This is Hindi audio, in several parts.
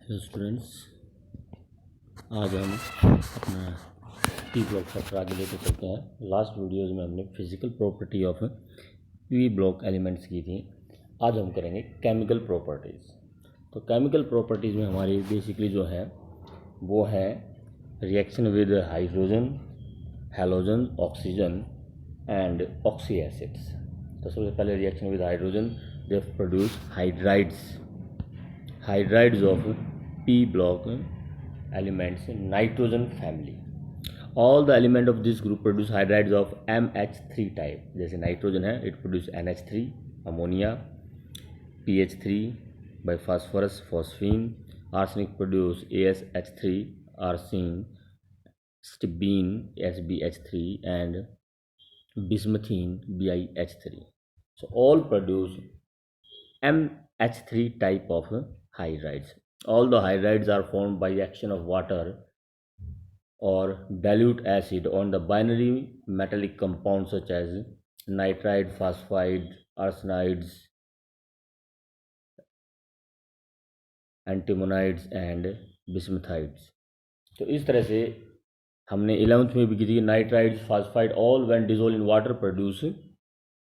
हेलो स्टूडेंट्स, आज हम अपना पी ब्लॉक चैप्टर आगे लेके चलते हैं। लास्ट वीडियोस में हमने physical property of P block elements की थी। आज हम करेंगे केमिकल प्रॉपर्टीज़। तो केमिकल प्रॉपर्टीज़ में हमारी बेसिकली जो है वो है reaction with hydrogen, halogen, oxygen and oxy acids. तो सबसे पहले reaction with hydrogen, they produce hydrides of P block elements in nitrogen family. All the element of this group produce hydrides of MH3 type. जैसे नाइट्रोजन है, it produce NH3, ammonia, PH3 by phosphorus, phosphine. Arsenic produce ASH3, arsine, stibine, SbH3 and bismuthine, BiH3. So all produce MH3 type of hydrides. All the hydrides are formed by action of water or dilute acid on the binary metallic compounds such as nitride, phosphide, arsenides, antimonides and bismuthides. तो इस तरह से हमने 11th में भी की थी। Nitrides, phosphide all when dissolve in water produce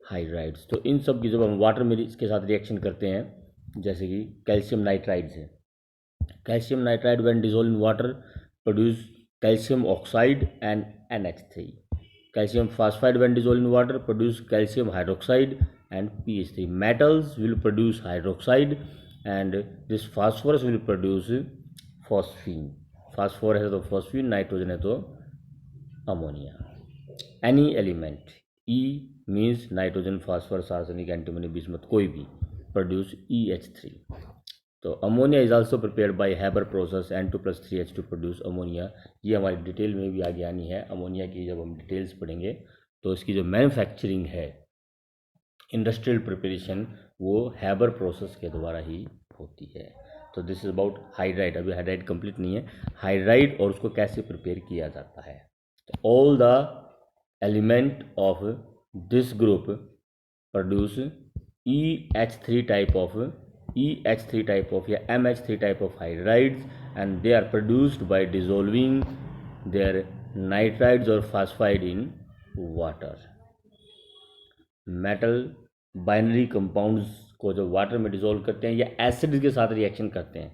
hydrides. तो इन सब की जब हम वाटर में इसके साथ रिएक्शन करते हैं, जैसे कि कैल्शियम नाइट्राइड्स है, calcium nitride when dissolve in water produce calcium oxide and NH3. Calcium phosphide when dissolved in water produce calcium hydroxide and PH3. Metals will produce hydroxide and this phosphorus will produce phosphine. Phosphorus है तो phosphine, nitrogen है तो ammonia. Any element E means nitrogen, phosphorus, arsenic, antimony, bismuth, कोई भी produce EH3. तो ammonia is also prepared by Haber process N2+3H2 produce ammonia. ये हमारी डिटेल में भी आगे आनी है। अमोनिया की जब हम डिटेल्स पढ़ेंगे तो इसकी जो मैन्युफैक्चरिंग है, इंडस्ट्रियल प्रिपरेशन, वो हैबर प्रोसेस के द्वारा ही होती है। तो दिस इज अबाउट हाइड्राइड। अभी हाइड्राइड कंप्लीट नहीं है, हाइड्राइड और उसको कैसे प्रिपेयर किया जाता है। तो all the element of this group produce EH3 type of या MH3 type of hydrides, and they are produced by dissolving their nitrides or phosphide in water. Metal binary compounds को जब वाटर में डिसॉल्व करते हैं या एसिड के साथ रिएक्शन करते हैं,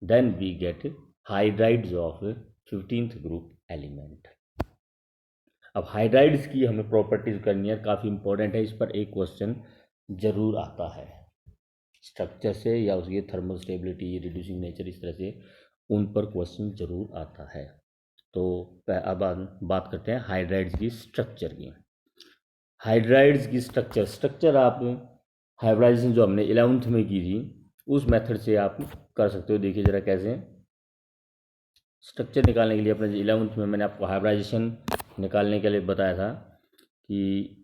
then we get hydrides of 15th group element. अब हाइड्राइड्स की हमें प्रॉपर्टीज करनी है, काफ़ी इंपॉर्टेंट है। इस पर एक क्वेश्चन जरूर आता है स्ट्रक्चर से या उसकी थर्मल स्टेबिलिटी, रिड्यूसिंग नेचर, इस तरह से उन पर क्वेश्चन जरूर आता है। तो अब बात करते हैं हाइड्राइड्स की स्ट्रक्चर की। हाइड्राइड्स की स्ट्रक्चर आप हाइब्रिडाइजेशन जो हमने 11th में की थी उस मेथड से आप कर सकते हो। देखिए ज़रा कैसे स्ट्रक्चर निकालने के लिए अपने 11th में मैंने आपको हाइब्रिडाइजेशन निकालने के लिए बताया था कि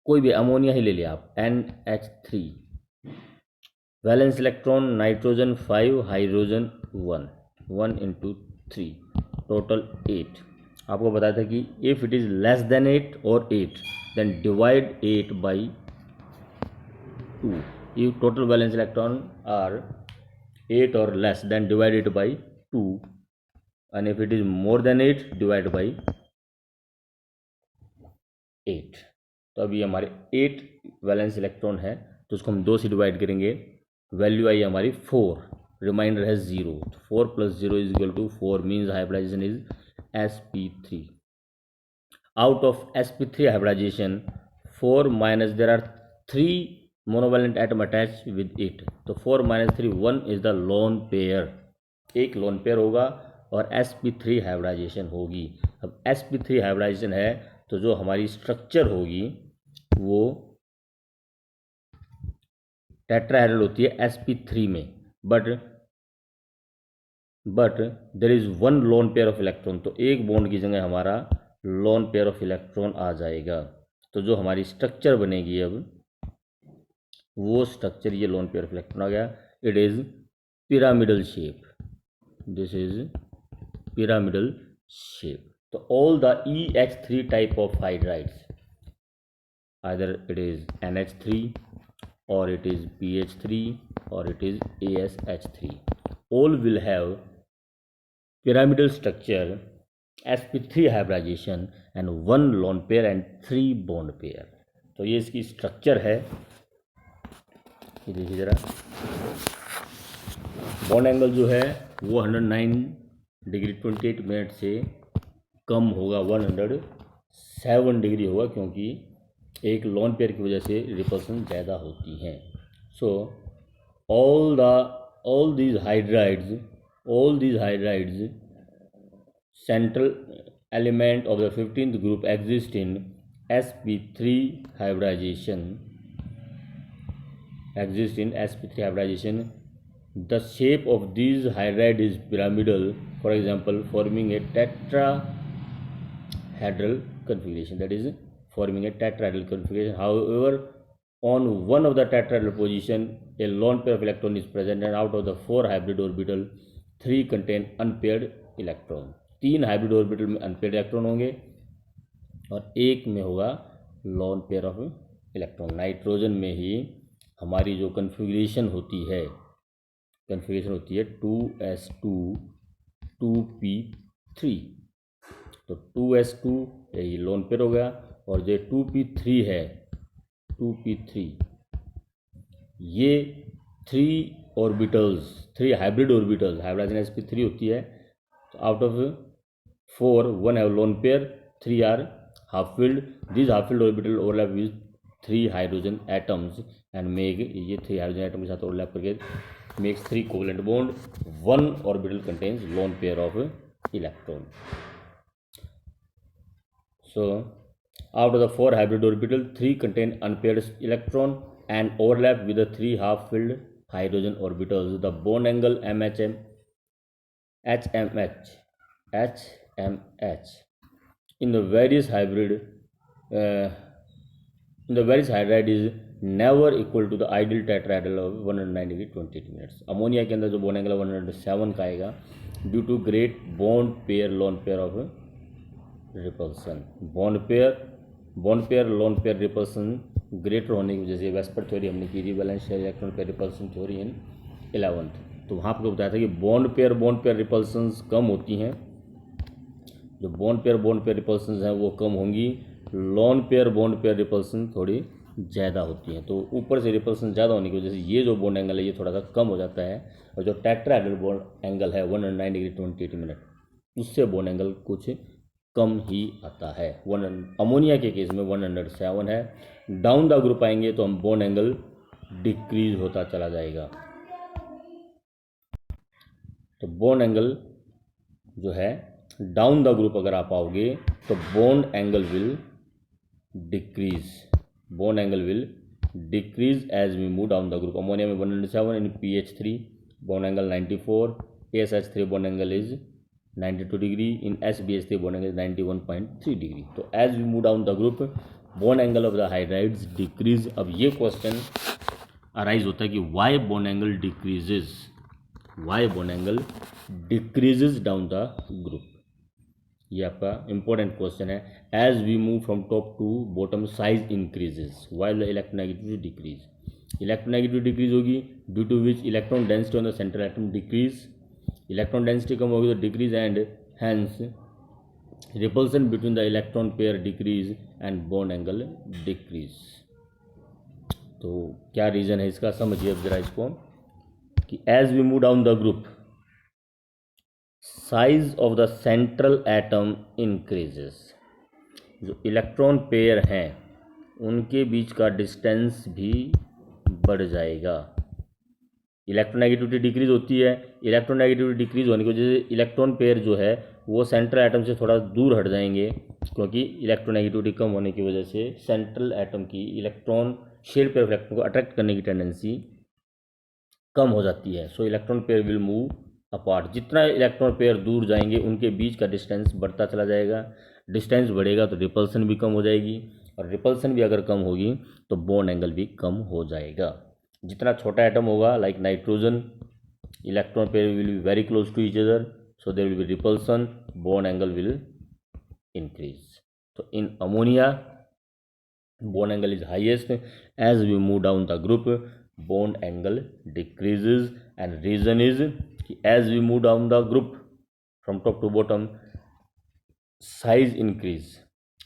कोई भी अमोनिया ही ले लिया आप, NH3, valence electron nitrogen 5, hydrogen 1 into 3, total 8। आपको बताया था कि if it is less than 8 और 8 देन डिवाइड 8 बाई 2। ये टोटल वैलेंस इलेक्ट्रॉन आर 8 और less than divide it by 2, and if it is more than 8 divide by 8। तो अभी हमारे 8 वैलेंस इलेक्ट्रॉन है, तो उसको हम 2 से डिवाइड करेंगे, वैल्यू आई हमारी 4, रिमाइंडर है 0। 4 + 0 is equal to 4 means hybridization is sp3। Out of sp3 hybridization 4 minus there are 3 monovalent atom attach with it, तो 4 - 3 1 इज द लोन पेयर, एक लोन पेयर होगा और sp3 हाइब्रिडाइजेशन होगी। अब sp3 हाइब्रिडाइजेशन है तो जो हमारी स्ट्रक्चर होगी वो टेट्राहेड्रल होती है sp3 में, but there is 1 lone pair of electron, तो एक बॉन्ड की जगह हमारा लोन पेयर ऑफ इलेक्ट्रॉन आ जाएगा। तो जो हमारी स्ट्रक्चर बनेगी अब वो स्ट्रक्चर, ये लोन पेयर ऑफ इलेक्ट्रॉन आ गया, it is pyramidal shape, this is pyramidal shape. तो all the EH3 type of hydrides, either it is NH3 or it is PH3 or it is ASH3. All will have pyramidal structure, sp3 hybridization and 1 lone pair and 3 bond pair. तो ये इसकी स्ट्रक्चर है, ये देखिए ज़रा। बॉन्ड एंगल जो है वो 109 डिग्री 28 मिनट से कम होगा, 107 डिग्री होगा, क्योंकि एक लॉन पेयर की वजह से रिपल्सन ज़्यादा होती हैं. सो all these hydrides central element of the 15th group exist in sp3 hybridization. The shape of these hydride is pyramidal, for example forming a tetrahedral configuration, that is forming a tetrahedral configuration. However, on one of the tetrahedral position a lone pair of electron is present, and out of the 4 hybrid orbital 3 contain unpaired electron. 3 hybrid orbital में अनपेयर्ड इलेक्ट्रॉन होंगे और एक में होगा lone pair of electron. Nitrogen में ही हमारी जो कन्फिग्रेशन होती है 2s2 2p3. तो 2s2 ये लॉन पेयर हो गया, और जो 2p3 है 2p3 ये 3 हाइब्रिड ऑर्बिटल्स, हाइब्रिडाइजेशन sp3 होती है. तो out of 4 1 have lone pair, 3 are half filled. This half filled orbital overlap with 3 hydrogen atoms and make, ये 3 हाइड्रोजन एटम के साथ ओवरलैप करके makes 3 covalent bond. 1 orbital contains lone pair of electron. So out of the 4 hybrid orbital 3 contain unpaired electron and overlap with the 3 half-filled hydrogen orbitals. The bond angle HMH in the various hydride is never equal to the ideal tetrahedral of 109 degree 28 minutes. Ammonia के अंदर जो बॉन्ड एंगल 107 का आएगा due to great bond pair lone pair of repulsion. Bond pair lone pair repulsion greater होने की वजह से वेस्पर थ्योरी हमने की थी, valence shell electron pair repulsion theory in 11th. तो वहाँ आपको बताया था कि बॉन्ड पेयर रिपल्सन्स कम होती हैं. जो बॉन्ड पेयर रिपल्सन्स हैं वो कम होंगी, lone pair bond pair repulsion थोड़ी ज़्यादा होती हैं. तो ऊपर से रिपल्सन ज़्यादा होने की वजह से ये जो बॉन्ड एंगल है ये थोड़ा सा कम हो जाता है, और जो टेट्राहेड्रल बॉन्ड एंगल है 109 डिग्री 28 मिनट उससे बॉन्ड एंगल कुछ कम ही आता है. अमोनिया के केस में 107 है. डाउन द ग्रुप आएंगे तो हम बॉन्ड एंगल डिक्रीज होता चला जाएगा. तो बॉन्ड एंगल जो है डाउन द ग्रुप अगर आप आओगे तो bond angle will decrease as we move down the group. Ammonia में 107 in pH3 bond angle 94, ASH3 bond angle is 92 degree, in SbH3 bond angle 91.3 degree. तो as we move down the group bond angle of the hydrides decrease. अब ये क्वेश्चन अराइज होता है कि why bond angle decreases down the group. ये आपका इंपॉर्टेंट क्वेश्चन है. As we move from top to bottom size increases while the electronegativity decrease. Electronegativity decrease होगी due to which electron density on the central atom decrease. Electron density कम होगी तो decrease, and hence repulsion between the electron pair decrease and bond angle decrease. तो क्या रीज़न है इसका, समझिए अब जरा इसको कि as we move down the group size of the central atom increases. जो इलेक्ट्रॉन पेयर हैं उनके बीच का डिस्टेंस भी बढ़ जाएगा. इलेक्ट्रोनेगेटिविटी डिक्रीज होती है. इलेक्ट्रोनेगेटिविटी डिक्रीज होने की वजह से इलेक्ट्रॉन पेयर जो है वो सेंट्रल एटम से थोड़ा दूर हट जाएंगे, क्योंकि इलेक्ट्रोनेगेटिविटी कम होने की वजह से सेंट्रल एटम की इलेक्ट्रॉन शेल पेयर इलेक्ट्रॉन को अट्रैक्ट करने की टेंडेंसी कम हो जाती है. सो electron pair will move apart. जितना इलेक्ट्रॉन पेयर दूर जाएंगे उनके बीच का डिस्टेंस बढ़ता चला जाएगा. डिस्टेंस बढ़ेगा तो रिपल्सन भी कम हो जाएगी, और रिपल्सन भी अगर कम होगी तो बॉन्ड एंगल भी कम हो जाएगा. जितना छोटा एटम होगा like nitrogen, electron pair will be very close to each other, so there will be repulsion, bond angle will increase. तो in ammonia bond angle is highest as we move down the group. bond angle decreases, and reason is कि as we move down the group from top to bottom, size increase,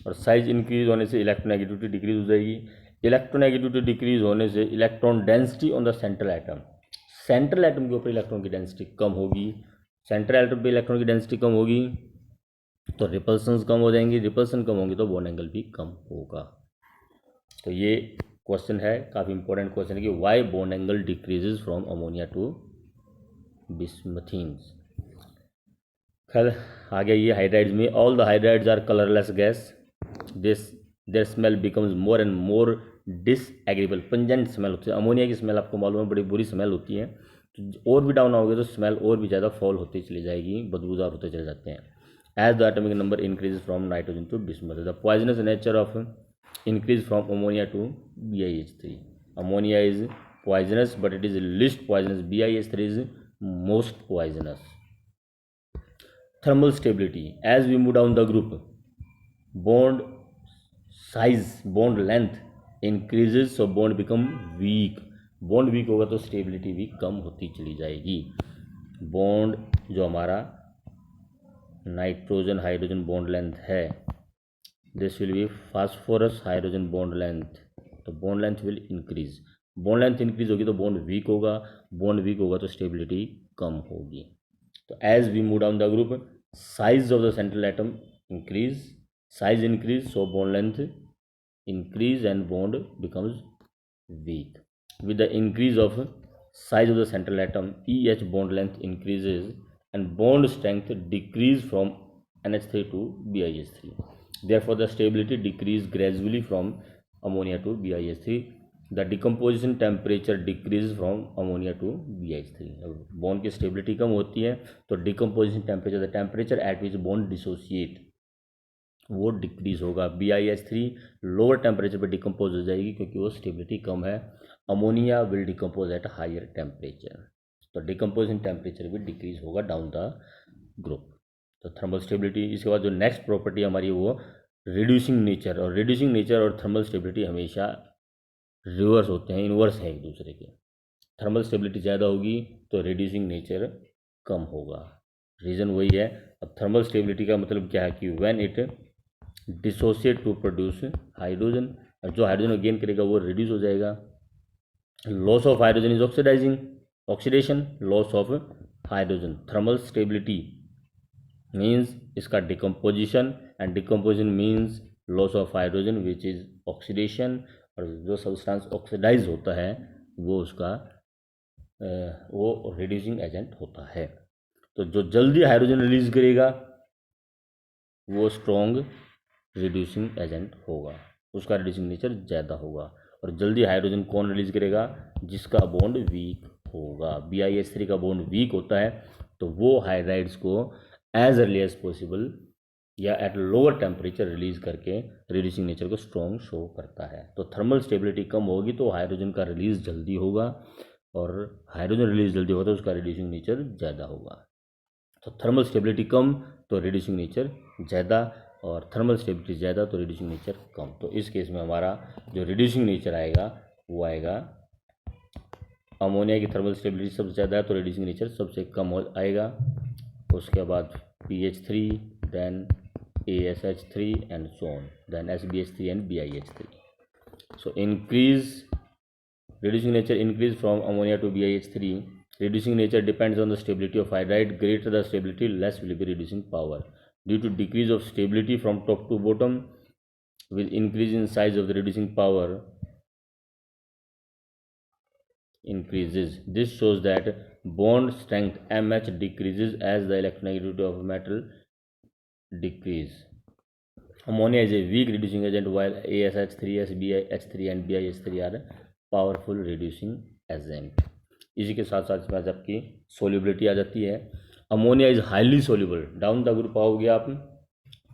और साइज इंक्रीज होने से इलेक्ट्रोनेगेटिविटी डिक्रीज हो जाएगी। इलेक्ट्रोनेगेटिविटी डिक्रीज होने से electron density on the central atom, central atom के ऊपर इलेक्ट्रॉन की डेंसिटी कम होगी। सेंट्रल एटम पे इलेक्ट्रॉन की डेंसिटी कम होगी तो रिपल्सन्स कम हो जाएंगी, रिपल्सन कम होंगी तो बॉन्ड एंगल भी कम होगा। तो ये क्वेश्चन है, काफ़ी इंपॉर्टेंट क्वेश्चन है कि why bond angle decreases from ammonia to bismuthines. खैर आगे ये हाइड्राइड्स में, all the hydrides are colourless gas, this their smell becomes more and more disagreeable, pungent smell होती है। अमोनिया की स्मेल आपको मालूम है बड़ी बुरी स्मेल होती है, तो और भी डाउन आओगे तो स्मेल और भी ज़्यादा फॉल होती चली जाएगी, बदबूदार होते चले जाते हैं। As the atomic number increase from nitrogen to bismuth, the poisonous nature of increase from ammonia to BiH3। Ammonia is poisonous but it is least poisonous, BiH3 is most poisonous. Thermal stability, as we move down the group, bond size, bond length increases, so bond become weak। bond weak होगा तो stability भी कम होती चली जाएगी। bond जो हमारा नाइट्रोजन हाइड्रोजन बॉन्ड लेंथ है, this will be phosphorus hydrogen bond length, तो bond length will increase. Bond length increase होगी तो बॉन्ड वीक होगा, बॉन्ड वीक होगा तो स्टेबिलिटी कम होगी। तो as we move down the group, size of the central atom increase, size increase so bond length increase and bond becomes weak. With the increase of size of the central atom, EH bond length increases and bond strength decrease from NH3 to BiH3. Therefore, the stability decrease gradually from ammonia to BiH3. The decomposition temperature decreases from ammonia to BiH3. Bond की स्टेबिलिटी कम होती है तो decomposition temperature, the temperature at which bond dissociate, वो डिक्रीज होगा। BiH3 लोअर टेम्परेचर पर डिकम्पोज हो जाएगी क्योंकि वो स्टेबिलिटी कम है। Ammonia will decompose at higher temperature, तो डिकम्पोजिशन टेम्परेचर भी डिक्रीज होगा डाउन द ग्रुप। तो थर्मल स्टेबिलिटी, इसके बाद जो नेक्स्ट प्रॉपर्टी हमारी वो रिड्यूसिंग नेचर, और रिड्यूसिंग नेचर और थर्मल स्टेबिलिटी हमेशा रिवर्स होते हैं, इनवर्स हैं एक दूसरे के। थर्मल स्टेबिलिटी ज़्यादा होगी तो रिड्यूसिंग नेचर कम होगा, रीज़न वही है। अब थर्मल स्टेबिलिटी का मतलब क्या है कि when it dissociate to produce hydrogen, जो हाइड्रोजन गेन करेगा वो रिड्यूस हो जाएगा। Loss of hydrogen is oxidising, oxidation, loss of hydrogen. Thermal stability means इसका decomposition, and decomposition means loss of hydrogen which is oxidation, और जो सब्सटेंस ऑक्सीडाइज होता है वो उसका वो रिड्यूसिंग एजेंट होता है। तो जो जल्दी हाइड्रोजन रिलीज करेगा वो स्ट्रॉन्ग रिड्यूसिंग एजेंट होगा, उसका रिड्यूसिंग नेचर ज़्यादा होगा। और जल्दी हाइड्रोजन कौन रिलीज करेगा? जिसका बॉन्ड वीक होगा। BiH3 का बॉन्ड वीक होता है तो वो हाइड्राइड्स को एज अर्ली एज पॉसिबल या एट लोअर टेम्परेचर रिलीज करके रिड्यूसिंग नेचर को स्ट्रॉन्ग शो करता है। तो थर्मल स्टेबिलिटी कम होगी तो हाइड्रोजन का रिलीज जल्दी होगा, और हाइड्रोजन रिलीज जल्दी होगा तो उसका रिड्यूसिंग नेचर ज़्यादा होगा। तो थर्मल स्टेबिलिटी कम तो रिड्यूसिंग नेचर ज़्यादा, और थर्मल स्टेबिलिटी ज़्यादा तो रिड्यूसिंग नेचर कम। तो इस केस में हमारा जो रिड्यूसिंग नेचर आएगा वो आएगा, अमोनिया की थर्मल स्टेबिलिटी सबसे ज़्यादा है तो रिड्यूसिंग नेचर सबसे कम आएगा। उसके बाद PH3, then ASH3 and so on, then SbH3 and BiH3. So increase reducing nature increase from ammonia to BiH3. Reducing nature depends on the stability of hydride. Greater the stability, less will be reducing power. Due to decrease of stability from top to bottom, with increase in size of the reducing power increases. This shows that bond strength MH decreases as the electronegativity of metal decrease. Ammonia is a weak reducing agent while ASH3, SbH3 and BiH3 are powerful reducing agent. इसी के साथ साथ इसमें आपकी सोल्यूबिलिटी आ जाती है। Ammonia is highly soluble, down the group आओगे आप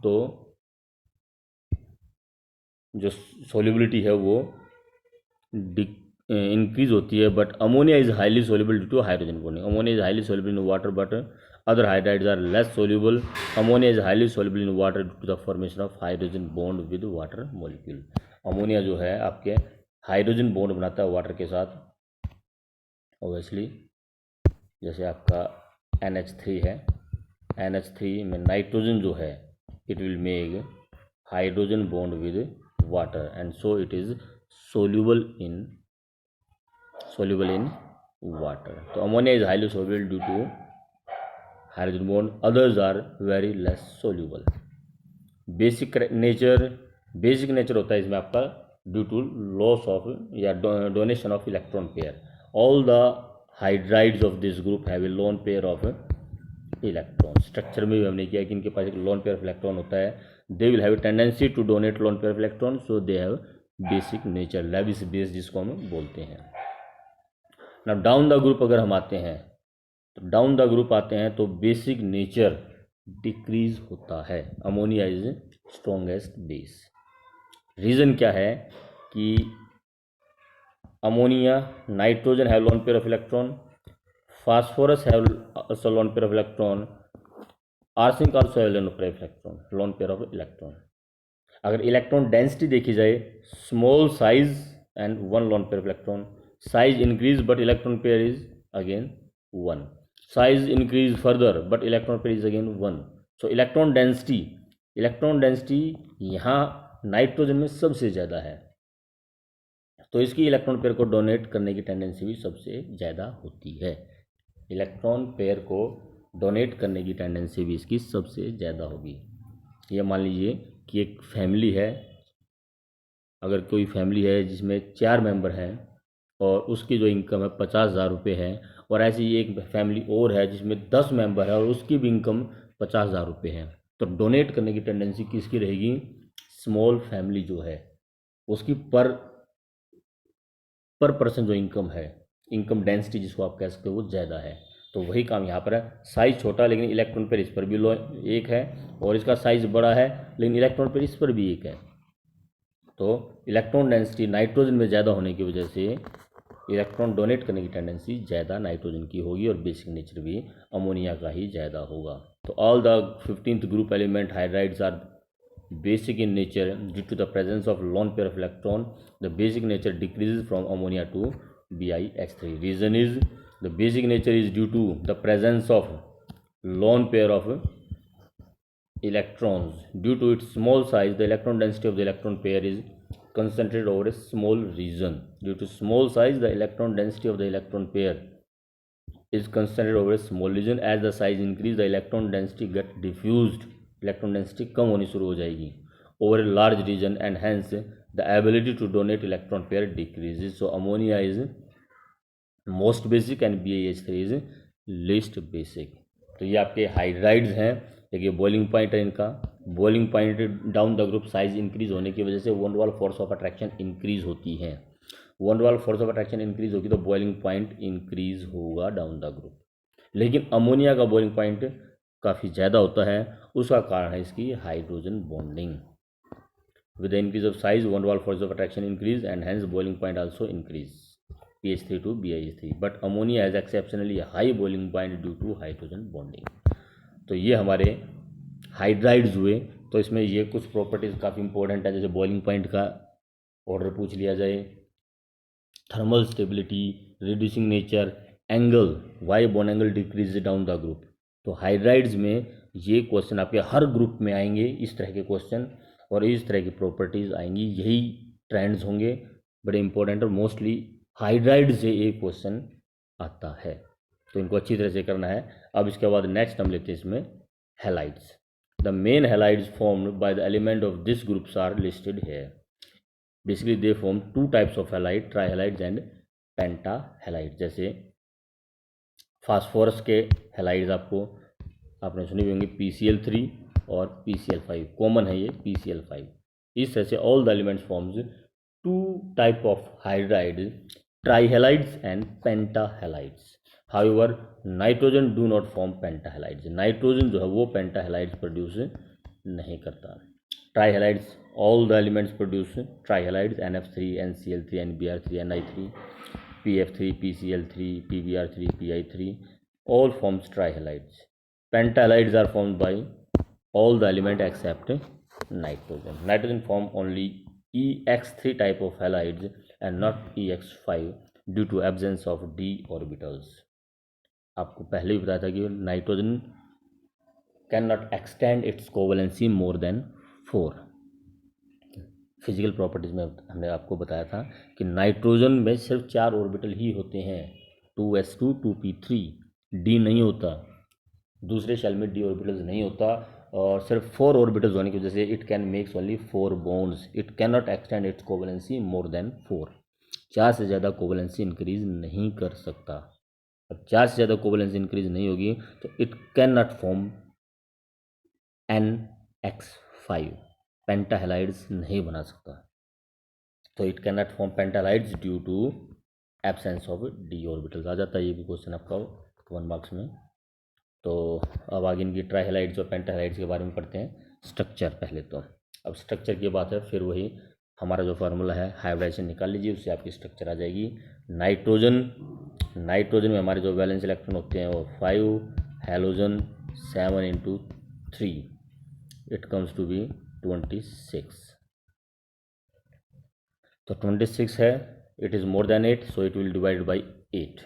तो जो सोल्यूबिलिटी है वो इंक्रीज होती है, but ammonia is highly soluble due to hydrogen bonding. Ammonia is highly soluble in water but other hydrides are less soluble. Ammonia is highly soluble in water due to the formation of hydrogen bond with water molecule. Ammonia जो है आपके हाइड्रोजन बॉन्ड बनाता है वाटर के साथ, ओबियसली जैसे आपका NH3 है, NH3 में नाइट्रोजन जो है it will make hydrogen bond with water and so it is soluble in water. तो ammonia is highly soluble due to hydrogen bond, others are very less soluble. Basic nature होता है इसमें आपका ड्यू टू लॉस ऑफ या donation of electron pair. All the hydrides of this group have a lone pair of electron. Structure में भी हमने किया कि इनके पास एक लोन पेयर ऑफ इलेक्ट्रॉन होता है. They will have a tendency to donate lone pair of electron, so they have basic nature, Lewis base जिसको हम बोलते हैं. नाउ डाउन द ग्रुप अगर हम आते हैं तो डाउन द ग्रुप आते हैं तो बेसिक नेचर डिक्रीज होता है. Ammonia is strongest base. Reason क्या है कि ammonia, nitrogen have lone pair of electron, phosphorus have also lone pair of electron, arsenic also have lone pair of electron. अगर इलेक्ट्रॉन डेंसिटी देखी जाए, small size and one loan pair of electron. Size increase but electron pair is again one. Size increase further but electron pair is again one. So electron density यहाँ नाइट्रोजन में सबसे ज़्यादा है, तो इसकी इलेक्ट्रॉन पेयर को डोनेट करने की टेंडेंसी भी सबसे ज़्यादा होती है. इलेक्ट्रॉन पेयर को डोनेट करने की टेंडेंसी भी इसकी सबसे ज़्यादा होगी. ये मान लीजिए कि एक फैमिली है, अगर कोई फैमिली है जिसमें 4 मेंबर हैं और उसकी जो इनकम है 50,000 रुपये है, और ऐसी एक फैमिली और है जिसमें 10 मेंबर है और उसकी भी इनकम 50,000 रुपये है, तो डोनेट करने की टेंडेंसी किसकी रहेगी? स्मॉल फैमिली जो है उसकी पर पर्सन जो इनकम है, इनकम डेंसिटी जिसको आप कह सकते हो, वो ज़्यादा है. तो वही काम यहाँ पर है. साइज छोटा लेकिन इलेक्ट्रॉन पेयर इस पर भी लो एक है, और इसका साइज बड़ा है लेकिन इलेक्ट्रॉन पेयर इस पर भी एक है. तो इलेक्ट्रॉन डेंसिटी नाइट्रोजन में ज़्यादा होने की वजह से इलेक्ट्रॉन डोनेट करने की टेंडेंसी ज़्यादा नाइट्रोजन की होगी, और बेसिक नेचर भी अमोनिया का ही ज़्यादा होगा. तो all the 15th group element hydrides are basic in nature due to the presence of lone pair of electron. The basic nature decreases from ammonia to BiH3. Reason is the basic nature is due to the presence of lone pair of electrons. Due to its small size, the electron density of the electron pair is concentrated over a small region. Due to small size, the electron density of the electron pair is concentrated over a small region. As the size increase, the electron density get diffused. Electron density कम होनी शुरू हो जाएगी over a large region, and hence the ability to donate electron pair decreases. So ammonia is most basic and BiH3 is least basic. तो ये आपके हाइड्राइड्स हैं. देखिए बॉइलिंग पॉइंट है इनका. Boiling point down the group size increase होने की वजह से one Waals force of attraction increase होती है. One Waals force of attraction increase होगी तो बॉइलिंग पॉइंट इंक्रीज होगा डाउन द ग्रुप. लेकिन अमोनिया का बॉइलिंग पॉइंट काफ़ी ज़्यादा होता है. उसका कारण है इसकी hydrogen bonding. With the increase of size van Waals force of attraction increase and hence boiling point also increase PH3 to BiH3. But ammonia has exceptionally high boiling point due to hydrogen bonding. तो ये हमारे हाइड्राइड्स हुए. तो इसमें ये कुछ प्रॉपर्टीज़ काफ़ी इंपॉर्टेंट है, जैसे बॉइलिंग पॉइंट का ऑर्डर पूछ लिया जाए, thermal stability, reducing nature, angle, why bond angle decrease down the group. तो हाइड्राइड्स में ये क्वेश्चन आपके हर ग्रुप में आएंगे, इस तरह के क्वेश्चन और इस तरह की प्रॉपर्टीज़ आएंगी. यही ट्रेंड्स होंगे बड़े इंपॉर्टेंट, और मोस्टली हाइड्राइड से एक क्वेश्चन आता है. तो इनको अच्छी तरह से करना है. अब इसके बाद नेक्स्ट हम लेते हैं इसमें halides. The main halides formed by the element of this groups are listed here. Basically they form 2 types of halide, trihalides and pentahalide. जैसे फास्फोरस के हैलाइड्स आपने सुनी होंगी PCl3 और PCl5. कॉमन है ये PCl5. इस तरह से all the elements forms 2 type of hydride, trihalides and pentahalides. However nitrogen do not form pentahalides. Nitrogen जो है वो पेंटाहैलाइड्स प्रोड्यूस नहीं करता. Trihalides, all the elements produce trihalides, NF3, NCl3, NBr3, Ni3, PF3, PCl3, PBr3, Pi3, all forms trihalides. Pentahalides are formed by all the element except nitrogen. Nitrogen form only EX3 type of halides and not EX5. Due to absence of d orbitals. आपको पहले ही बताया था कि nitrogen can not extend its covalency more than 4। Physical properties में हमने आपको बताया था कि नाइट्रोजन में सिर्फ 4 ऑर्बिटल ही होते हैं, 2s2 2p3, डी नहीं होता। दूसरे शेल में डी ऑर्बिटल्स नहीं होता, और सिर्फ 4 ऑर्बिटल्स होने की वजह से it can makes only 4 bonds, it can not extend its covalency more than 4। 4 से ज़्यादा कोवैलेंसी इंक्रीज नहीं कर सकता। अब 4 से ज़्यादा कोवैलेंसी इंक्रीज नहीं होगी तो it can not form NX5, pentahalides नहीं बना सकता। तो it can not form pentahalides due to absence of d orbitals. आ जाता है ये भी क्वेश्चन आपका 1 मार्क्स में। तो अब आगे इनकी ट्राइहेलाइड्स और पेंटाहेलाइड्स के बारे में पढ़ते हैं। स्ट्रक्चर पहले तो, अब स्ट्रक्चर की बात है, फिर वही हमारा जो फार्मूला है हाइब्रिडाइजेशन निकाल लीजिए, उससे आपकी स्ट्रक्चर आ जाएगी। नाइट्रोजन में हमारे जो वैलेंस इलेक्ट्रॉन होते हैं वो 5, halogen 7 × 3, it comes to be 26। तो 26 है, it is more than 8, so it will divide by 8।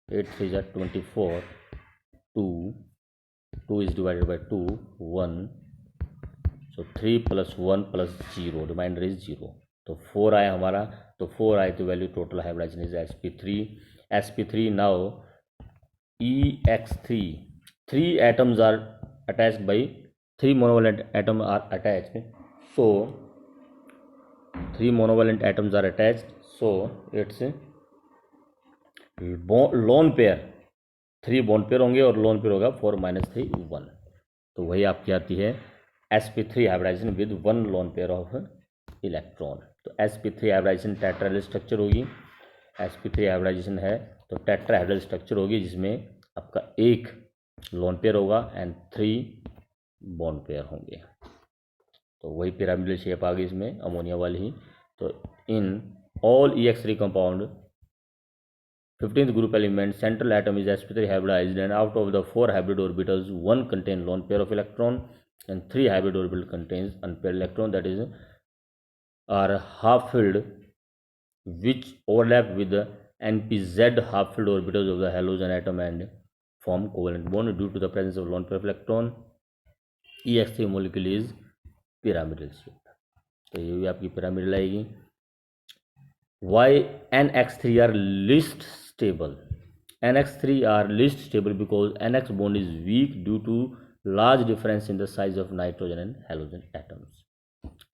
8 3 = 24, 2 is divided by 2, 1, so 3 + 1 + 0, remainder is 0। तो 4 आया हमारा, तो 4 आए तो value total hybridization is sp3 now EX3, 3 atoms are attached by 3 monovalent atoms are attached, so 3 monovalent atoms are attached, so it's lone pair, 3 bond pair होंगे और लोन पेयर होगा 4 - 3 1। तो वही आपकी आती है sp3 hybridization with 1 lone pair of electron. तो sp3 हाइब्रिडाइजेशन टेट्राहेड्रल स्ट्रक्चर होगी। sp3 हाइब्रिडाइजेशन है तो टेट्राहेड्रल स्ट्रक्चर होगी, जिसमें आपका 1 लोन पेयर होगा एंड 3 बॉन्ड पेयर होंगे। तो वही पिरामिडल शेप आ गई इसमें, अमोनिया वाली ही। तो in all EX3 compound 15th group element, central atom is sp3 hybridized, and out of the 4 hybrid orbitals, 1 contain lone pair of electron and 3 hybrid orbital contains unpaired electron, that is are half filled, which overlap with the NPZ half filled orbitals of the halogen atom and form covalent bond. Due to the presence of lone pair of electron, EX3 molecule is pyramidal shape। तो ये भी आपकी पिरामिडल आएगी। Why NX3 are least stable? NX3 are least stable because NX bond is weak due to large difference in the size of nitrogen and halogen atoms.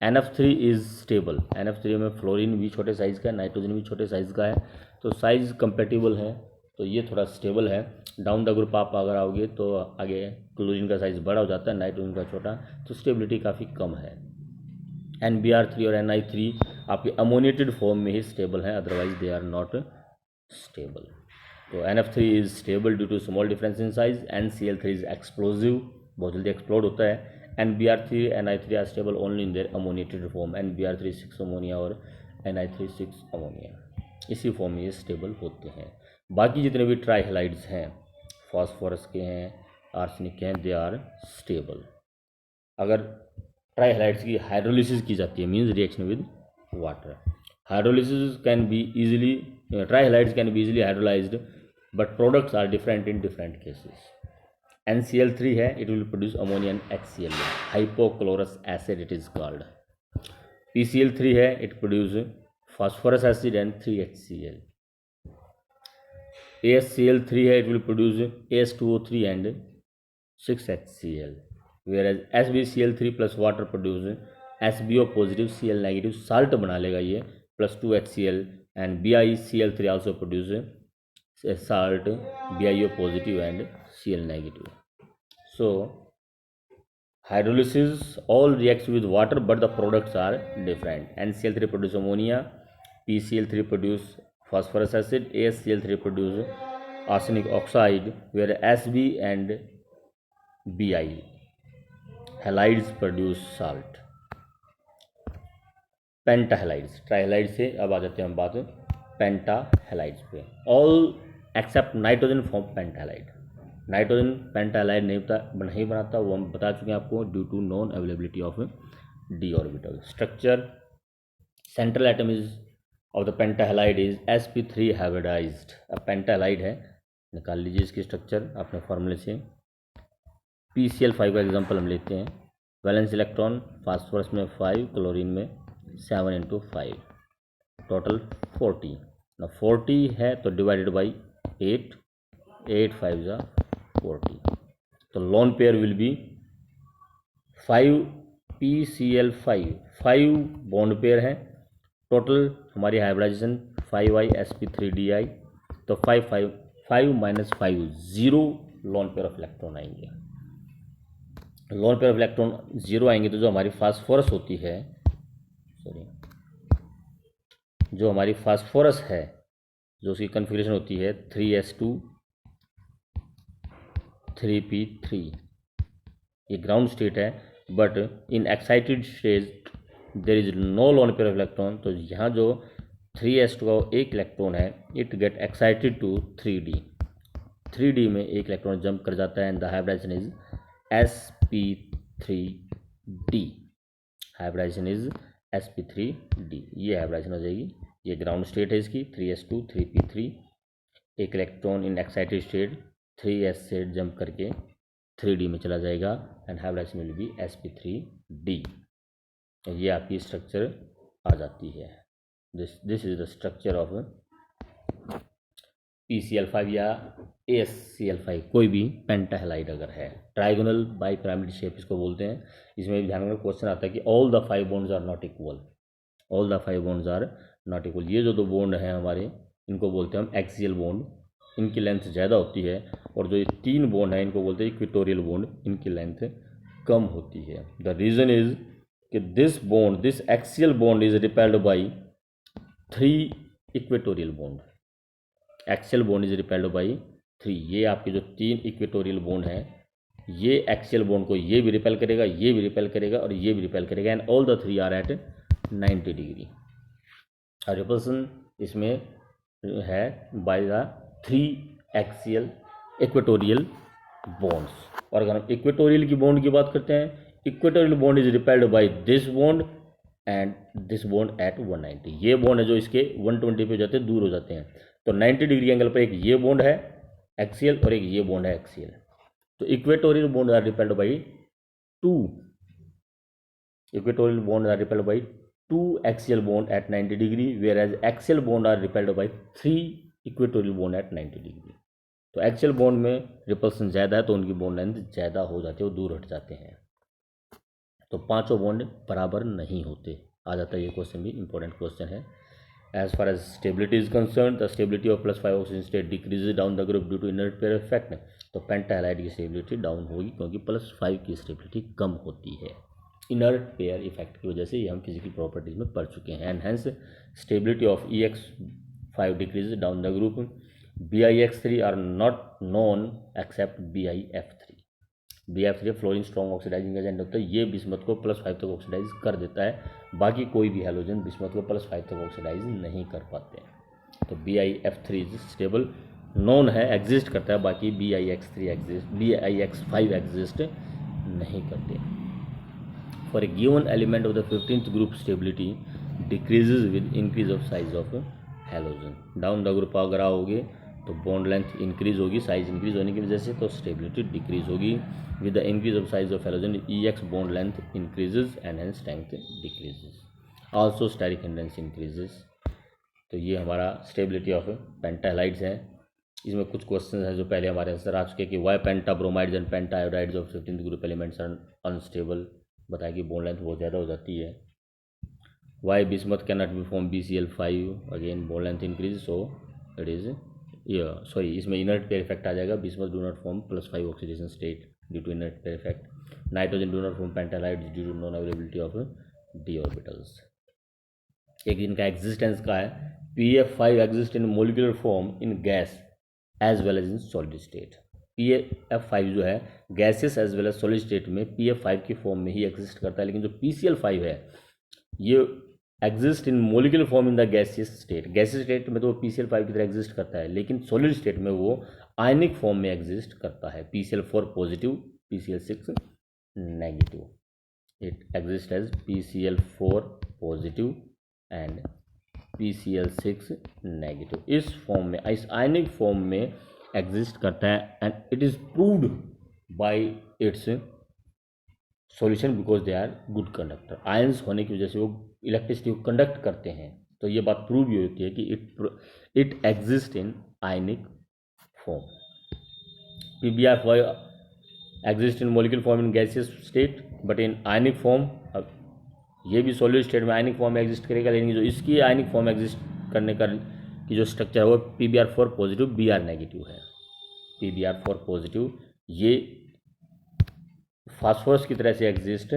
NF3 is stable, NF3 में फ्लोरीन भी छोटे साइज़ का है, नाइट्रोजन भी छोटे साइज़ का है, तो साइज़ कंपेटिबल है, तो ये थोड़ा स्टेबल है। डाउन द ग्रुप आप अगर आओगे तो आगे क्लोरीन का साइज़ बड़ा हो जाता है, नाइट्रोजन का छोटा, तो स्टेबिलिटी काफ़ी कम है। NBr3 और Ni3 आपके अमोनिएटेड फॉर्म में ही स्टेबल हैं, otherwise they are not stable. तो NF3 is stable due to small difference in size. NCl3 is explosive, बहुत जल्दी एक्सप्लोड होता है। NBr3 Ni3 are stable only in their ammoniated form. NBr3 6 ammonia और Ni3 6 अमोनिया, इसी फॉर्म में ये स्टेबल होते हैं। बाकी जितने भी ट्राइहेलाइड्स हैं, फॉस्फोरस के हैं, आर्सेनिक के हैं, दे आर स्टेबल। अगर ट्राइहेलाइड्स की हाइड्रोलिसिस की जाती है, means reaction with water, hydrolysis can be easily, trihalides can be easily hydrolysed, but products are different in different cases. NCl3 है, it will produce ammonia and HCl, hypochlorous acid it is called. PCl3 है, it produce phosphorus acid and 3HCl. ASCl3 है, it will produce AS2O3 and 6HCl, whereas SbCl3 plus water produce SbO positive Cl negative, salt बना लेगा ये, plus 2HCl, and BiCl3 also produce salt BiO positive and Cl negative. So hydrolysis all reacts with water, but the products are different. NCl3 produce ammonia, PCl3 produce phosphorus acid, ASCl3 produce arsenic oxide, where Sb and Bi halides produce salt. पेंटाहेलाइड्स, ट्राइहेलाइड से अब आ जाते हैं हम बात पेंटाहेलाइड्स पे। All except nitrogen form pentahalide. Nitrogen pentahalide नहीं बनाता, वो हम बता चुके हैं आपको, due to non availability of d orbital. Structure, central atom is of the pentahalide is sp3 hybridized. अब पेंटाहेलाइड है, निकाल लीजिए इसकी स्ट्रक्चर अपने फॉर्मूले से। PCl5 का एग्जांपल हम लेते हैं। वैलेंस इलेक्ट्रॉन फास्फोरस में 5, क्लोरीन में 7 × 5, टोटल 40। ना 40 है तो डिवाइडेड बाई 8, 8 5 जा 40, तो lone pair will B 5PCl5, 5 bond pair है। टोटल हमारी हाइब्रिडाइजेशन 5I sp3di, तो 5 5 5 - 5 0 लोन पेयर ऑफ इलेक्ट्रॉन आएंगे। लोन पेयर ऑफ इलेक्ट्रॉन 0 आएंगे तो जो हमारी फास्फोरस होती है, सॉरी, जो हमारी फास्फोरस है, जो उसकी कन्फिग्रेशन होती है 3s2 3p3, ये ग्राउंड स्टेट है। But in excited state there is no lone pair of electron, तो यहाँ जो 3s2 का एक इलेक्ट्रॉन है, it get excited to 3d, 3d में एक इलेक्ट्रॉन जंप कर जाता है and the hybridization is sp3d, hybridization is sp3d, ये हाइब्रिडाइजेशन हो जाएगी। ये ग्राउंड स्टेट है इसकी 3s2 3p3, एक electron in excited state 3s से जंप करके 3d में चला जाएगा and hybridisation will be sp3d। ये आपकी स्ट्रक्चर आ जाती है। This is the structure of PCl5 या AsCl5, कोई भी पेंटाहेलाइड अगर है। ट्राइगोनल बाई पिरामिड शेप इसको बोलते हैं। इसमें भी ध्यान रखना क्वेश्चन आता है कि all the 5 bonds are not equal, all the 5 bonds are not equal. ये जो 2 बॉन्ड हैं हमारे, इनको बोलते हैं हम एक्सियल बॉन्ड, इनकी लेंथ ज़्यादा होती है। और जो ये 3 बॉन्ड हैं इनको बोलते हैं इक्वेटोरियल बॉन्ड, इनकी लेंथ कम होती है। द रीज़न इज कि this axial bond is repelled by 3 equatorial bond, axial bond is repelled by 3। ये आपके जो 3 इक्वेटोरियल बॉन्ड हैं, ये एक्सियल बॉन्ड को ये भी रिपेल करेगा, ये भी रिपेल करेगा और ये भी रिपेल करेगा, and all the 3 are at 90 degree. और रिपल्सन इसमें है by the 3 axial equatorial bonds. और अगर हम इक्वेटोरियल की बॉन्ड की बात करते हैं, equatorial bond is repelled by this bond and this bond at 190। ये बॉन्ड है जो इसके 120 पे जाते हैं, दूर हो जाते हैं। तो 90 डिग्री एंगल पर एक ये बॉन्ड है एक्सियल और एक ये बॉन्ड है एक्सियल। तो equatorial bond are repelled by 2 equatorial bond are repelled by 2 axial bond at 90 degree, whereas axial bond are repelled by 3 equatorial bond at 90 degree. तो एक्सियल बॉन्ड में रिपल्सन ज़्यादा है तो उनकी बॉन्ड लेंथ ज़्यादा हो जाती है, वो दूर हट जाते हैं। तो पांचों बॉन्ड बराबर नहीं होते। आ जाता है ये क्वेश्चन भी, इंपॉर्टेंट क्वेश्चन है। As far as stability is concerned, the stability of +5 oxygen state decreases down the group due to inert pair effect। तो पेंटाहेलाइड की स्टेबिलिटी डाउन होगी क्योंकि +5 की स्टेबिलिटी कम होती है, इनर्ट पेयर इफेक्ट की वजह से। ये हम फिजिकल प्रॉपर्टीज में पढ़ चुके हैं। And hence stability of EX5 decrease down the group. BiX3 are not known except BiF3। BiF3 fluorine strong oxidizing agent होता है, ये बिस्मथ को +5 तक ऑक्सीडाइज कर देता है। बाकी कोई भी हैलोजन बिस्मथ को +5 तक ऑक्सीडाइज नहीं कर पाते हैं। तो BiF3 इज स्टेबल, नोन है, एग्जिस्ट करता है, बाकी BiX5 एग्जिस्ट नहीं करते। For a given element of the 15th group stability decreases with increase of size of halogen. Down the group अगर आओगे तो बॉन्ड लेंथ इंक्रीज होगी, साइज इंक्रीज होने की वजह से, तो स्टेबिलिटी डिक्रीज होगी। With the increase of size of halogen EX bond length increases and hence strength decreases, also steric hindrance increases. तो ये हमारा स्टेबिलिटी ऑफ पेंटाहेलाइड्स है। इसमें कुछ क्वेश्चन हैं जो पहले हमारे आंसर आ चुके कि why penta bromides and penta iodides of 15th group elements are unstable, बताया कि बॉन्ड लेंथ बहुत ज़्यादा हो जाती है। Why bismuth can not be form BCl5, again bond length increase, so it is sorry, इसमें इनर्ट पेयर इफेक्ट आ जाएगा। Bismuth do not form +5 oxidation state due to inert pair effect. Nitrogen do not form pentahalides due to non availability of d orbitals. एक इनका एग्जिस्टेंस का है, PF5 exist in molecular form in gas as well as in solid state. PF5 जो है gases as well as solid state में PF5 की फॉर्म में ही एग्जिस्ट करता है, लेकिन जो PCl5 है ये exist in molecular form in the gaseous state. Gaseous state में तो वो PCl5 की तरह एग्जिस्ट करता है, लेकिन सॉलिड स्टेट में वो आयनिक फॉर्म में एग्जिस्ट करता है। PCl4 positive, PCl6 negative. It exist as PCl4 positive and PCl6 negative. इस फॉर्म में, इस आयनिक फॉर्म में एग्जिस्ट करता है and it is proved by its solution because they are good conductor. Ions होने की वजह से वो इलेक्ट्रिसिटी को कंडक्ट करते हैं, तो ये बात प्रूव भी होती है कि it exist in ionic form. PbR5 exist in molecule form in gaseous state but in ionic form, अब ये भी सॉलिड स्टेट में आयनिक फॉर्म में एग्जिस्ट करेगा, लेकिन जो इसकी आयनिक फॉर्म एग्जिस्ट करने का की जो स्ट्रक्चर है वो PbR4 पॉजिटिव Br नेगेटिव है। PbR4 पॉजिटिव ये फास्फोरस की तरह से एग्जिस्ट,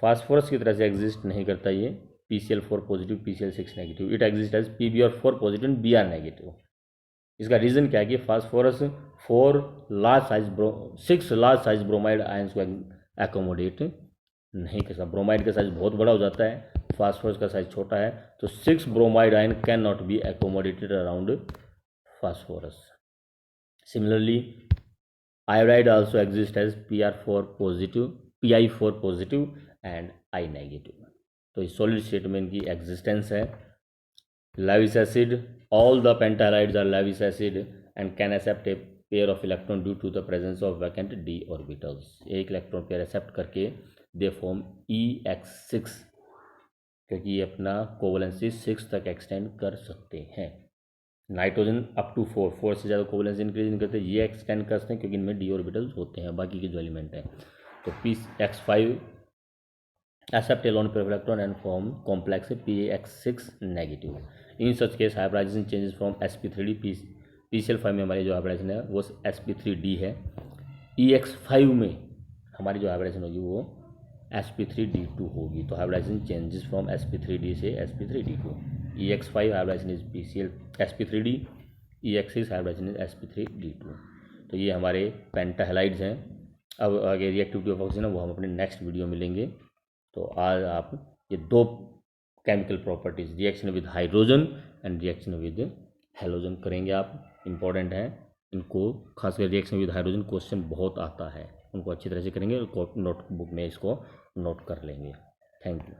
फास्फोरस की तरह से एग्जिस्ट नहीं करता ये PCl4 positive PCl6 negative. It exist as PbR4 positive and Br negative. इसका रीज़न क्या है कि phosphorus 6 large size bromide ions को एकोमोडेट नहीं कर सकता। ब्रोमाइड का साइज बहुत बड़ा हो जाता है, फास्फोरस का साइज छोटा है, तो 6 bromide ion can not B accommodated around phosphorus. Similarly iodide also exists as PI4 positive and I negative। तो इस सॉलिड स्टेट में इनकी एग्जिस्टेंस है। Lewis acid, all the pentahalides are Lewis acid and can accept a pair of electron due to the presence of vacant d orbitals। एक इलेक्ट्रॉन पेयर एक्सेप्ट करके दे फॉर्म EX6, क्योंकि ये अपना कोवलेंसी 6 तक एक्सटेंड कर सकते हैं। नाइट्रोजन अप टू 4 से ज़्यादा कोवलेंसी इंक्रीज नहीं करते, ये एक्सटेंड कर सकते हैं क्योंकि इनमें डी ऑर्बिटल्स होते हैं बाकी के जो एलिमेंट हैं। तो PX5 accept a lone pair of electron and form complex PX6 negative। In such case hybridization changes from sp3d। PCl5 में हमारी जो हाइब्रिडाइजेशन है वो sp3d है। EX5 में हमारी जो हाइब्रिडाइजेशन होगी वो sp3d2 होगी। तो हाइब्रिडाइजेशन चेंजेस फ्रॉम sp3d से sp3d2। EX5 hybridisation is sp3d, EX6 hybridisation is sp3d2। तो ये हमारे पेंटाहेलाइड्स हैं। अब आगे रिएक्टिविटी ऑफ ऑक्सीजन वो हम अपने नेक्स्ट वीडियो में लेंगे। तो आज आप ये 2 chemical properties, reaction with hydrogen and reaction with halogen करेंगे आप। इम्पॉर्टेंट है इनको, खासकर रिएक्शन विद हाइड्रोजन क्वेश्चन बहुत आता है, उनको अच्छी तरह से करेंगे और नोटबुक में इसको नोट कर लेंगे। Thank you.